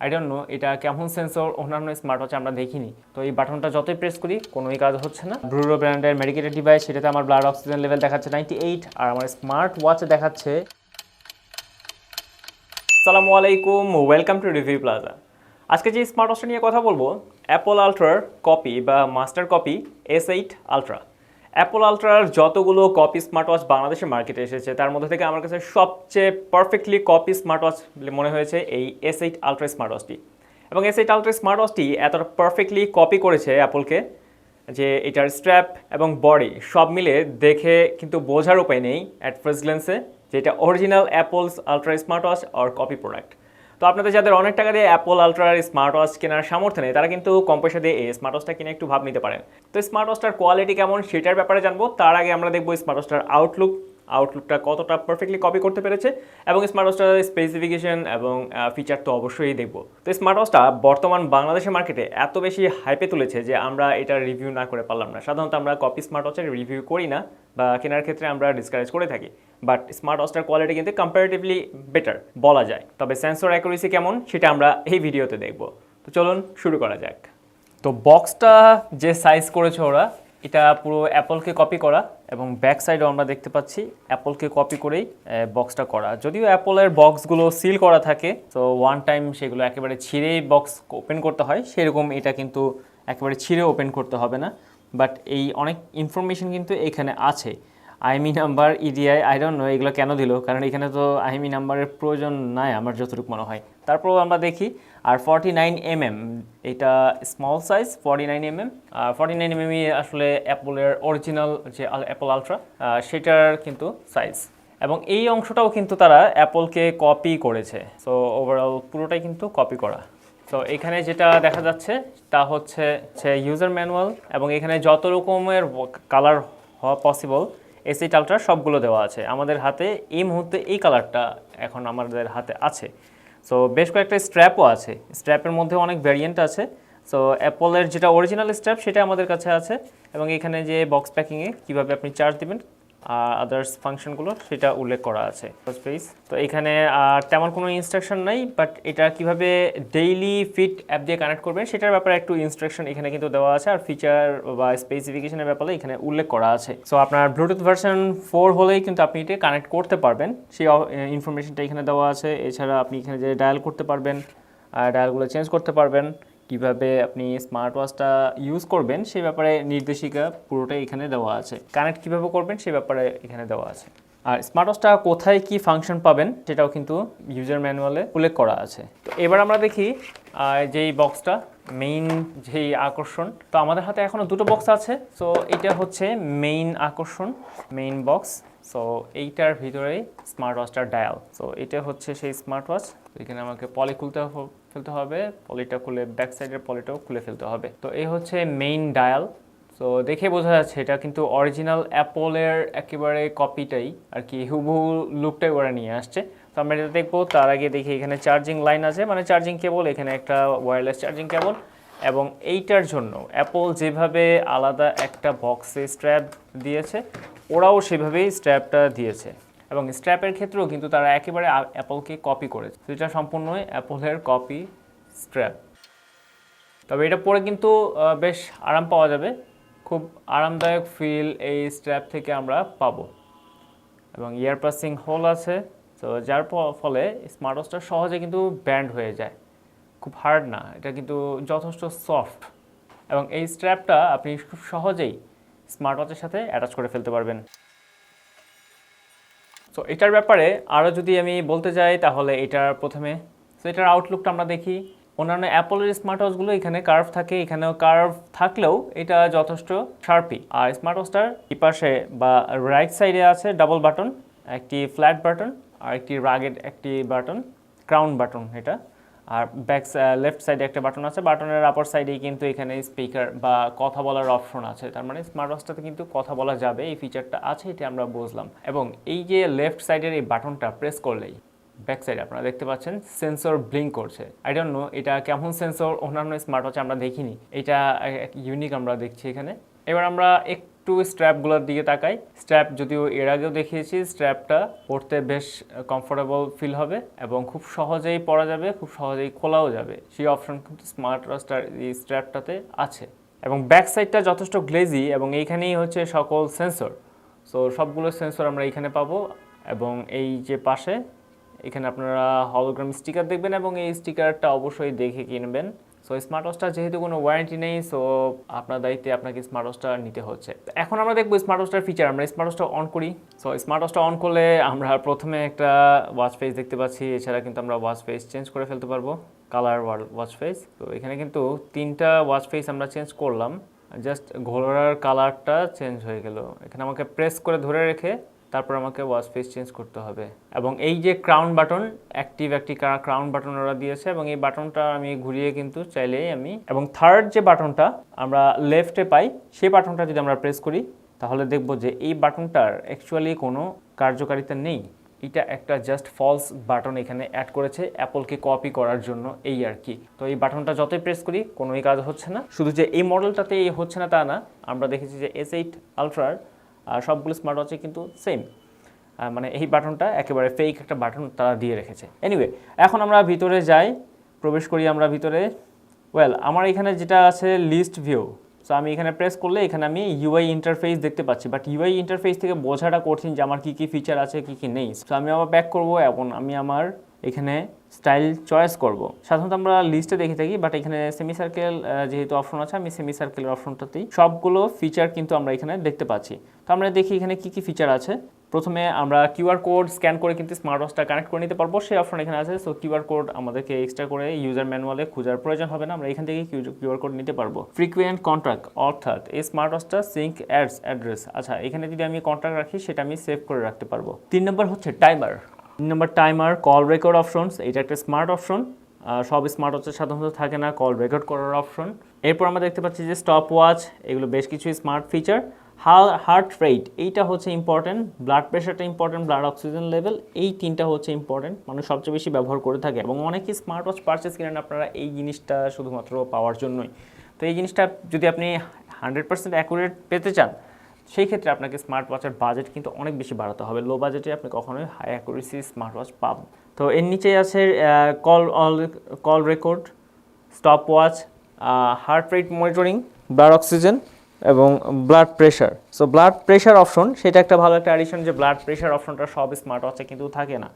I don't know এটা কেমন sensor অন্যান্য স্মার্ট ওয়াচে আমরা দেখিনি। তো এই বাটনটা যতই প্রেস করি কোনোই কাজ হচ্ছে না। ব্রুরো ব্র্যান্ডের মেডিকেটেড ডিভাইস, সেটাতে আমার ব্লাড অক্সিজেন লেভেল দেখাচ্ছে 98 আর আমার স্মার্ট ওয়াচে দেখাচ্ছে। আসসালামু আলাইকুম, ওয়েলকাম টু রিভিউ প্লাজা। আজকে যে স্মার্ট ওয়াচটা নিয়ে কথা বলবো, অ্যাপল আলট্রার কপি বা master copy S8 ultra. Apple আলট্রার যতগুলো কপি স্মার্ট ওয়াচ বাংলাদেশের মার্কেটে এসেছে তার মধ্যে থেকে আমার কাছে সবচেয়ে পারফেক্টলি কপি স্মার্ট ওয়াচ মনে হয়েছে এই S8 আলট্রা স্মার্ট ওয়াচটি। এবং S8 আলট্রা স্মার্ট ওয়াচটি এতটা পারফেক্টলি কপি করেছে অ্যাপলকে যে এটার স্ট্র্যাপ এবং বডি সব মিলে দেখে কিন্তু বোঝার উপায় নেই অ্যাট ফার্স্ট গ্ল্যান্সে যে এটা original Apple's ultra smart watch আর কপি প্রোডাক্ট। তো আপনাদের যাদের অনেক টাকা দিয়ে অ্যাপল আলট্রার স্মার্ট ওয়াচ কেনার সামর্থ্য নেই তারা কিন্তু কম পয়সা দিয়ে এই স্মার্ট ওয়াচটা কিনে একটু ভাব নিতে পারেন। তো স্মার্ট ওয়াচটার কোয়ালিটি কেমন সেটার ব্যাপারে জানবো, তার আগে আমরা দেখবো স্মার্ট ওয়াচটার আউটলুকটা কতটা পারফেক্টলি কপি করতে পেরেছে এবং স্মার্ট ওয়াচটার স্পেসিফিকেশন এবং ফিচার তো অবশ্যই দেখবো। তো স্মার্ট ওয়াচটা বর্তমান বাংলাদেশের মার্কেটে এত বেশি হাইপে তুলেছে যে আমরা এটার রিভিউ না করে পারলাম না। সাধারণত আমরা কপি স্মার্ট ওয়াচের রিভিউ করি না বা কেনার ক্ষেত্রে আমরা ডিসকারেজ করে থাকি, বাট স্মার্ট ওয়াচটার কোয়ালিটি কিন্তু কম্পারেটিভলি বেটার বলা যায়। তবে সেন্সর অ্যাকুরেসি কেমন সেটা আমরা এই ভিডিওতে দেখব। তো চলুন শুরু করা যাক। তো বক্সটা যে সাইজ করেছে ওরা, এটা পুরো অ্যাপলকে কপি করা এবং ব্যাক সাইডও আমরা দেখতে পাচ্ছি অ্যাপলকে কপি করেই বক্সটা করা। যদিও অ্যাপলের বক্সগুলো সিল করা থাকে, তো ওয়ান টাইম সেগুলো একেবারে ছিঁড়েই বক্স ওপেন করতে হয়, সেরকম এটা কিন্তু একেবারে ছিঁড়ে ওপেন করতে হবে না। বাট এই অনেক ইনফরমেশন কিন্তু এখানে আছে। IME number, EDI, I don't know এগুলো কেন দিল, কারণ এখানে তো আইএমই নাম্বারের প্রয়োজন নাই আমার যতটুকু মনে হয়। তারপরেও আমরা দেখি। আর 49mm, এটা স্মল সাইজ 49mm। 49mm আসলে অ্যাপলের অরিজিনাল যে অ্যাপল আলট্রা সেটার কিন্তু সাইজ, এবং এই অংশটাও কিন্তু তারা অ্যাপলকে কপি করেছে। সো ওভারঅল পুরোটাই কিন্তু কপি করা। তো এখানে যেটা দেখা যাচ্ছে তা হচ্ছে ইউজার ম্যানুয়াল, এবং এখানে যত রকমের কালার হওয়া পসিবল S8 আলট্রা সবগুলো দেওয়া আছে। আমাদের হাতে এই মুহূর্তে এই কালারটা এখন আমাদের হাতে আছে। সো বেশ কয়েকটা স্ট্র্যাপও আছে, স্ট্র্যাপের মধ্যে অনেক ভ্যারিয়েন্ট আছে। সো অ্যাপলের যেটা অরিজিনাল স্ট্র্যাপ সেটা আমাদের কাছে আছে, এবং এখানে যে বক্স প্যাকিংয়ে কীভাবে আপনি চার্জ দেবেন আদার্স ফাংশনগুলো সেটা উল্লেখ করা আছে। তো এখানে তেমন কোনো ইনস্ট্রাকশন নাই, বাট এটা কিভাবে ডেইলি ফিট অ্যাপ দিয়ে কানেক্ট করবেন সেটার ব্যাপারে একটু ইনস্ট্রাকশন এখানে কিন্তু দেওয়া আছে, আর ফিচার বা স্পেসিফিকেশনের ব্যাপারে এখানে উল্লেখ করা আছে। সো আপনার ব্লুটুথ ভার্সন 4 হলেই কিন্তু আপনি এটা কানেক্ট করতে পারবেন, সেই ইনফরমেশনটা এখানে দেওয়া আছে। এছাড়া আপনি এখানে যে ডায়াল করতে পারবেন, ডায়ালগুলো চেঞ্জ করতে পারবেন, কিভাবে আপনি স্মার্ট ওয়াচটা ইউজ করবেন সেই ব্যাপারে নির্দেশিকা পুরোটাই এখানে দেওয়া আছে। কানেক্ট কিভাবে করবেন সেই ব্যাপারে এখানে দেওয়া আছে। আর স্মার্ট ওয়াচটা কোথায় কি ফাংশন পাবেন সেটাও কিন্তু ইউজার ম্যানুয়ালে উল্লেখ করা আছে। তো এবার আমরা দেখি যেই বক্সটা মেইন যেই আকর্ষণ। তো আমাদের হাতে এখনও দুটো বক্স আছে। সো এটা হচ্ছে মেইন আকর্ষণ, মেইন বক্স। সো এইটার ভিতরেই স্মার্ট ওয়াচটার ডায়াল। সো এটা হচ্ছে সেই স্মার্ট ওয়াচ। এখানে আমাকে পলি ফেলতে হবে, পলিটা খুলে ব্যাক সাইডের পলিটাও খুলে ফেলতে হবে। তো এই হচ্ছে মেইন ডায়াল। সো দেখে বোঝা যাচ্ছে এটা কিন্তু অরিজিনাল অ্যাপলের একেবারে কপিটাই আর কি, হুবহু লুকটাই ওরা নিয়ে আসছে। তো আমরা এটা দেখবো। তার আগে দেখি এখানে চার্জিং লাইন আছে, মানে চার্জিং কেবল, এখানে একটা ওয়্যারলেস চার্জিং কেবল। এবং এইটার জন্য অ্যাপল যেভাবে আলাদা একটা বক্সে স্ট্র্যাপ দিয়েছে, ওরাও সেভাবেই স্ট্র্যাপটা দিয়েছে, এবং স্ট্র্যাপের ক্ষেত্রেও কিন্তু তারা একেবারে অ্যাপলকে কপি করেছে। তো এটা সম্পূর্ণই অ্যাপলের কপি স্ট্র্যাপ। তবে এটা পরে কিন্তু বেশ আরাম পাওয়া যাবে, খুব আরামদায়ক ফিল এই স্ট্র্যাপ থেকে আমরা পাবো। এবং ইয়ার পাসিং হোল আছে, তো যার ফলে স্মার্ট ওয়াচটা সহজে কিন্তু ব্যান্ড হয়ে যায়, খুব হার্ড না, এটা কিন্তু যথেষ্ট সফট। এবং এই স্ট্র্যাপটা আপনি খুব সহজেই স্মার্ট ওয়াচের সাথে অ্যাটাচ করে ফেলতে পারবেন। সো এটার ব্যাপারে আরও যদি আমি বলতে যাই তাহলে এটার প্রথমে এটার আউটলুকটা আমরা দেখি। অন্যান্য অ্যাপলের স্মার্ট ওয়াচগুলো এখানে কার্ভ থাকে, এখানেও কার্ভ থাকলেও এটা যথেষ্ট শার্পি। আর স্মার্ট ওয়াচটার এই পাশে বা রাইট সাইডে আছে ডাবল বাটন, একটি ফ্ল্যাট বাটন আর একটি রাগেড একটি বাটন, ক্রাউন বাটন এটা। আর লেফট সাইডে একটা বাটন আছে, বাটনের আপার সাইডেই কিন্তু এখানে স্পিকার বা কথা বলার অপশন আছে। তার মানে স্মার্ট ওয়াচটাতে কিন্তু কথা বলা যাবে, এই ফিচারটা আছে, এটা আমরা বুঝলাম। এবং এই যে লেফট সাইডের এই বাটনটা প্রেস করলেই ব্যাক সাইডে আপনারা দেখতে পাচ্ছেন সেন্সর ব্লিঙ্ক করছে। আই ডোন্ট নো এটা কেমন সেন্সর অন্যান্য স্মার্ট ওয়াচে আমরা দেখিনি, এটা ইউনিক আমরা দেখছি এখানে। এবার আমরা একটু স্ট্র্যাপগুলোর দিকে তাকাই। স্ট্র্যাপ যদিও এর আগেও দেখিয়েছি, স্ট্র্যাপটা পরতে বেশ কমফোর্টেবল ফিল হবে এবং খুব সহজেই পরা যাবে, খুব সহজেই খোলাও যাবে। সেই অপশন কিন্তু স্মার্ট ওয়াচটার এই স্ট্র্যাপটাতে আছে। এবং ব্যাক সাইডটা যথেষ্ট গ্লেজি এবং এইখানেই হচ্ছে সকল সেন্সর। সো সবগুলো সেন্সর আমরা এইখানে পাবো এবং এই যে পাশে এখানে আপনারা হলোগ্রাম স্টিকার দেখবেন এবং এই স্টিকারটা অবশ্যই দেখে কিনবেন। সো স্মার্ট ওয়াচটা যেহেতু কোনো ওয়ারেন্টি নেই, সো আপনার দায়িত্বে আপনাকে স্মার্ট ওয়াচটা নিতে হচ্ছে। এখন আমরা দেখবো স্মার্ট ওয়াচটার ফিচার। আমরা স্মার্ট ওয়াচটা অন করি। সো স্মার্ট ওয়াচটা অন করলে আমরা প্রথমে একটা ওয়াচ ফেস দেখতে পাচ্ছি। এছাড়া কিন্তু আমরা ওয়াচ ফেস চেঞ্জ করে ফেলতে পারবো, কালার ওয়াচ ফেস। তো এখানে কিন্তু 3টা ওয়াচ ফেস আমরা চেঞ্জ করলাম, জাস্ট ঘোড়ার কালারটা চেঞ্জ হয়ে গেল। এখানে আমাকে প্রেস করে ধরে রেখে তারপর আমাকে ওয়াচ ফেস চেঞ্জ করতে হবে। এবং এই যে ক্রাউন বাটন, অ্যাক্টিভ একটি ক্রাউন বাটন ওরা দিয়েছে এবং এই বাটনটা আমি ঘুরিয়ে কিন্তু চাইলেই আমি, এবং থার্ড যে বাটনটা আমরা লেফটে পাই সেই বাটনটা যদি আমরা প্রেস করি তাহলে দেখব যে এই বাটনটার অ্যাকচুয়ালি কোনো কার্যকারিতা নেই। এটা একটা জাস্ট ফলস বাটন এখানে অ্যাড করেছে অ্যাপলকে কপি করার জন্য, এই আর কি। তো এই বাটনটা যতই প্রেস করি কোনোই কাজ হচ্ছে না। শুধু যে এই মডেলটাতে হচ্ছে না তা না, আমরা দেখেছি যে S8 আলট্রার সবগুলো স্মার্ট ওয়াচে কিন্তু সেম, মানে এই বাটনটা একেবারে ফেক একটা বাটন তারা দিয়ে রেখেছে। এনিওয়ে, এখন আমরা ভিতরে যাই, প্রবেশ করি আমরা ভিতরে। আমার এখানে যেটা আছে লিস্ট ভিউ। সো আমি এখানে প্রেস করলে এখানে আমি ইউআই ইন্টারফেস দেখতে পাচ্ছি, বাট ইউআই ইন্টারফেস থেকে বোঝাটা কঠিন যে আমার কী কী ফিচার আছে কী কী নেই। সো আমি আবার ব্যাক করবো এবং আমি আমার এখানে স্টাইল চয়েস করব। সাধারণত আমরা লিস্টে দেখে থাকি, বাট এখানে সেমি সার্কেল যেহেতু অপশন আছে, আমি সেমি সার্কেলের অপশনটাতেই সবগুলো ফিচার কিন্তু আমরা এখানে দেখতে পাচ্ছি। তো আমরা দেখি এখানে কী কী ফিচার আছে। প্রথমে আমরা কিউআর কোড স্ক্যান করে কিন্তু স্মার্ট ওয়াচটা কানেক্ট করে নিতে পারবো, সেই অপশন এখানে আছে। সো কিউআর কোড আমাদেরকে এক্সট্রা করে ইউজার ম্যানুয়ালে খোঁজার প্রয়োজন হবে না, আমরা এখান থেকে কিউআর কোড নিতে পারবো। ফ্রিকুয়েন্ট কন্ট্যাক্ট, অর্থাৎ এই স্মার্ট ওয়াচটা সিঙ্ক অ্যাড্রেস। আচ্ছা, এখানে যদি আমি কন্ট্যাক্ট রাখি সেটা আমি সেভ করে রাখতে পারবো। 3 নম্বর হচ্ছে টাইমার। 3 নম্বর টাইমার, কল রেকর্ড অপশনস। এটা একটা স্মার্ট অপশন, সব স্মার্ট ওয়াচে সাধারণত থাকে না কল রেকর্ড করার অপশন। এরপর আমরা দেখতে পাচ্ছি যে স্টপ ওয়াচ, এগুলো বেশ কিছু স্মার্ট ফিচার। হার্ট রেট, এইটা হচ্ছে ইম্পর্টেন্ট। ব্লাড প্রেশারটা ইম্পর্টেন্ট, ব্লাড অক্সিজেন লেভেল, এই 3টা হচ্ছে ইম্পর্টেন্ট, মানুষ সবচেয়ে বেশি ব্যবহার করে থাকে এবং অনেকেই স্মার্ট ওয়াচ পারচেস করেন আপনারা এই জিনিসটা শুধুমাত্র পাওয়ার জন্যই। তো এই জিনিসটা যদি আপনি 100% অ্যাকুরেট পেতে চান, সেই ক্ষেত্রে আপনাকে স্মার্ট ওয়াচের বাজেট কিন্তু অনেক বেশি বাড়াতে হবে। লো বাজেটে আপনি কখনোই হাই অ্যাকুরেসি স্মার্ট ওয়াচ পাবেন। তো এর নিচেই আছে call record, stop watch, heart rate monitoring, blood oxygen এবং blood pressure. So blood pressure option, সেটা একটা ভালো একটা অ্যাডিশন যে ব্লাড প্রেশার অপশনটা সব স্মার্ট ওয়াচে কিন্তু থাকে না।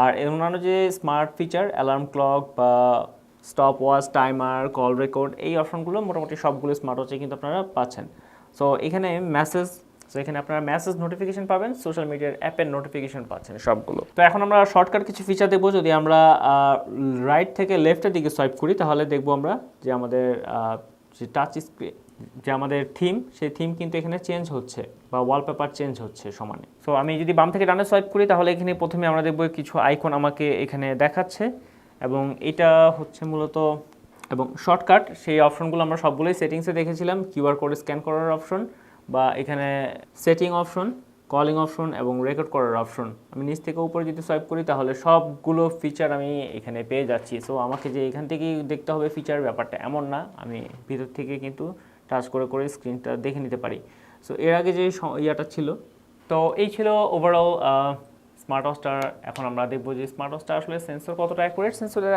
আর এর অন্যান্য যে স্মার্ট ফিচার, অ্যালার্ম ক্লক বা stop watch, timer, call record, এই অপশনগুলো মোটামুটি সবগুলো স্মার্ট ওয়াচে কিন্তু আপনারা পাচ্ছেন। সো এখানে মেসেজ, এখানে আপনারা মেসেজ নোটিফিকেশন পাবেন, সোশ্যাল মিডিয়ার অ্যাপের নোটিফিকেশন পাচ্ছেন সবগুলো। তো এখন আমরা শর্টকাট কিছু ফিচার দেখবো। যদি আমরা রাইট থেকে লেফটের দিকে সোয়াইপ করি তাহলে দেখবো আমরা যে আমাদের যে টাচ স্ক্রিন, যে আমাদের থিম, সেই থিম কিন্তু এখানে চেঞ্জ হচ্ছে বা ওয়ালপেপার চেঞ্জ হচ্ছে সমানে। সো আমি যদি বাম থেকে ডানে সোয়াইপ করি তাহলে এখানে প্রথমে আমরা দেখবো কিছু আইকন আমাকে এখানে দেখাচ্ছে এবং এটা হচ্ছে মূলত এবং শর্টকাট। সেই অপশনগুলো আমরা সবগুলোই সেটিংসে দেখেছিলাম, কিউআর কোড স্ক্যান করার অপশন বা এখানে সেটিং অপশন, কলিং অপশন এবং রেকর্ড করার অপশন। আমি নিচ থেকে উপরে যদি সোয়াইপ করি তাহলে সবগুলো ফিচার আমি এখানে পেয়ে যাচ্ছি। সো আমাকে যে এখান থেকেই দেখতে হবে ফিচার, ব্যাপারটা এমন না, আমি ভিতর থেকে কিন্তু টাচ করে করে স্ক্রিনটা দেখে নিতে পারি। সো এর আগে যে ইয়াটা ছিল, তো এই ছিল ওভারঅল স্মার্ট ওয়াচটার। এখন আমরা দেখবো যে স্মার্ট ওয়াচটা আসলে সেন্সর কতটা অ্যাকুরেট। সেন্সরের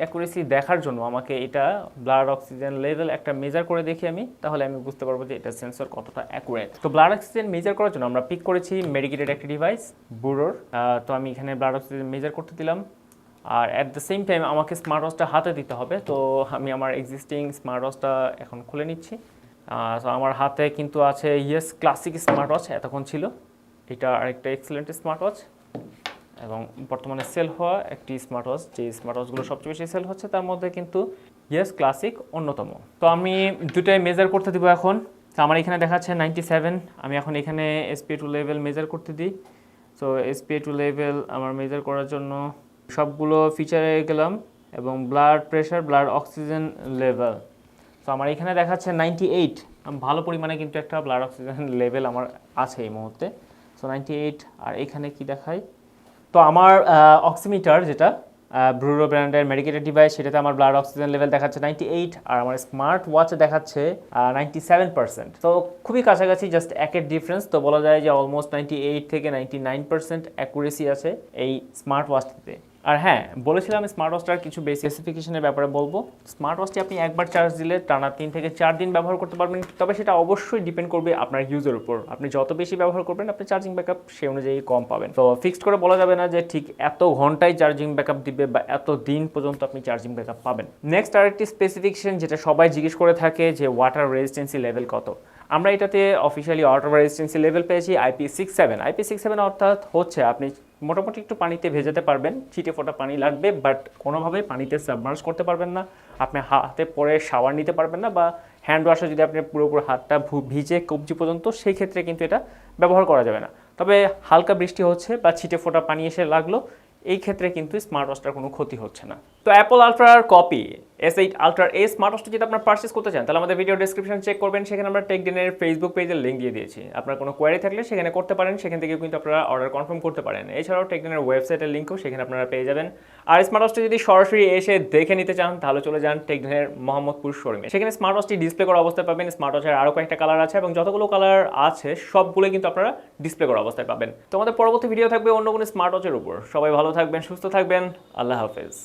অ্যাকুরেসি দেখার জন্য আমাকে এটা ব্লাড অক্সিজেন লেভেল একটা মেজার করে দেখি আমি, তাহলে আমি বুঝতে পারবো যে এটা সেন্সর কতটা অ্যাকুরেট। তো ব্লাড অক্সিজেন মেজার করার জন্য আমরা পিক করেছি মেডিকেটেড একটা ডিভাইস বুড়োর। তো আমি এখানে ব্লাড অক্সিজেন মেজার করতে দিলাম, আর অ্যাট দ্য সেম টাইম আমাকে স্মার্ট ওয়াচটা হাতে দিতে হবে। তো আমি আমার এক্সিস্টিং স্মার্ট ওয়াচটা এখন খুলে নিচ্ছি। তো আমার হাতে কিন্তু আছে ইয়েস ক্লাসিক স্মার্ট ওয়াচ, এতক্ষণ ছিল। এটা আরেকটা এক্সেলেন্ট স্মার্ট ওয়াচ এবং বর্তমানে সেল হওয়া একটি স্মার্ট ওয়াচ, যে স্মার্ট ওয়াচগুলো সবচেয়ে বেশি সেল হচ্ছে তার মধ্যে কিন্তু ইয়েস ক্লাসিক অন্যতম। তো আমি দুটাই মেজার করতে দিব এখন। তো আমার এখানে দেখাচ্ছে 97, আমি এখন এখানে SpA2 লেভেল মেজার করতে দিই। সো SpA2 লেভেল আমার মেজার করার জন্য সবগুলো ফিচারে গেলাম এবং blood pressure, blood oxygen level. তো আমার এখানে দেখাচ্ছে 98, ভালো পরিমাণে কিন্তু একটা ব্লাড অক্সিজেন লেভেল আমার আছে এই মুহূর্তে। সো 98, আর এখানে কি দেখায়, তো আমার অক্সিমিটার যেটা ব্রুরো ব্র্যান্ডের মেডিকেটেড ডিভাইস, সেটাতে আমার ব্লাড অক্সিজেন লেভেল দেখাচ্ছে 98, আর আমার স্মার্ট ওয়াচে দেখাচ্ছে 97%। তো খুবই কাছাকাছি, জাস্ট একের ডিফারেন্স। তো বলা যায় যে অলমোস্ট 98 থেকে 99% অ্যাকুরেসি আছে এই স্মার্ট ওয়াচটিতে। আর হ্যাঁ, বলেছিলাম স্মার্ট ওয়াচটার কিছু বেসিক স্পেসিফিকেশনের ব্যাপারে বলবো। স্মার্ট ওয়াচটি আপনি একবার চার্জ দিলে টানা 3 থেকে 4 দিন ব্যবহার করতে পারবেন, তবে সেটা অবশ্যই ডিপেন্ড করবে আপনার ইউজের উপর। আপনি যত বেশি ব্যবহার করবেন আপনি চার্জিং ব্যাকআপ সেই অনুযায়ী কম পাবেন। তো ফিক্সড করে বলা যাবে না যে ঠিক এত ঘন্টায় চার্জিং ব্যাকআপ দিবে বা এত দিন পর্যন্ত আপনি চার্জিং ব্যাকআপ পাবেন। নেক্সট আরেকটি স্পেসিফিকেশন যেটা সবাই জিজ্ঞেস করে থাকে যে ওয়াটার রেজিস্ট্যান্সি লেভেল কত। আমরা এটাতে অফিসিয়ালি ওয়াটার রেজিস্ট্যান্সি লেভেল পেয়েছি IP67। IP67 অর্থাৎ হচ্ছে আপনি মোটামুটি একটু পানিতে ভেজাতে পারবেন, ছিটে ফোটা পানি লাগবে, বাট কোনোভাবেই পানিতে সাবমার্জ করতে পারবেন না। আপনি হাতে পরে শাওয়ার নিতে পারবেন না, বা হ্যান্ড ওয়াশে যদি আপনি পুরোপুরি হাতটা ভিজে কবজি পর্যন্ত, সেই ক্ষেত্রে কিন্তু এটা ব্যবহার করা যাবে না। তবে হালকা বৃষ্টি হচ্ছে বা ছিটে ফোটা পানি এসে লাগলো, এই ক্ষেত্রে কিন্তু স্মার্ট ওয়াচটার কোনো ক্ষতি হচ্ছে না। তো অ্যাপল আলট্রার কপি S8 আলট্রার এই স্মার্ট ওয়াচটা যদি আপনারা পারচেস করতে চান, তাহলে আমাদের ভিডিও ডেসক্রিপশন চেক করবেন, সেখানে আমরা টেকডেনের ফেসবুক পেজের লিঙ্ক দিয়ে দিয়েছি। আপনার কোনো কোয়ারি থাকলে সেখানে করতে পারেন, সেখান থেকে কিন্তু আপনারা অর্ডার কনফার্ম করতে পারেন। এছাড়াও টেকডেনের ওয়েবসাইটের লিঙ্কও সেখানে আপনারা পেয়ে যাবেন। আর স্মার্ট ওয়াচটা যদি সরাসরি এসে দেখে নিতে চান, তাহলে চলে যান টেকডেনের মোহাম্মদপুর শোরুমে। সেখানে স্মার্ট ওয়াচটি ডিসপ্লে করা অবস্থায় পাবেন। স্মার্ট ওয়াচের আরও কয়েকটা কালার আছে, এবং যতগুলো কালার আছে সবগুলো কিন্তু আপনারা ডিসপ্লে করা অবস্থায় পাবেন। তো আমাদের পরবর্তী ভিডিও থাকবে অন্য কোনো স্মার্ট ওয়াচের উপর। সবাই ভালো থাকবেন, সুস্থ থাকবেন, আল্লাহ হাফেজ।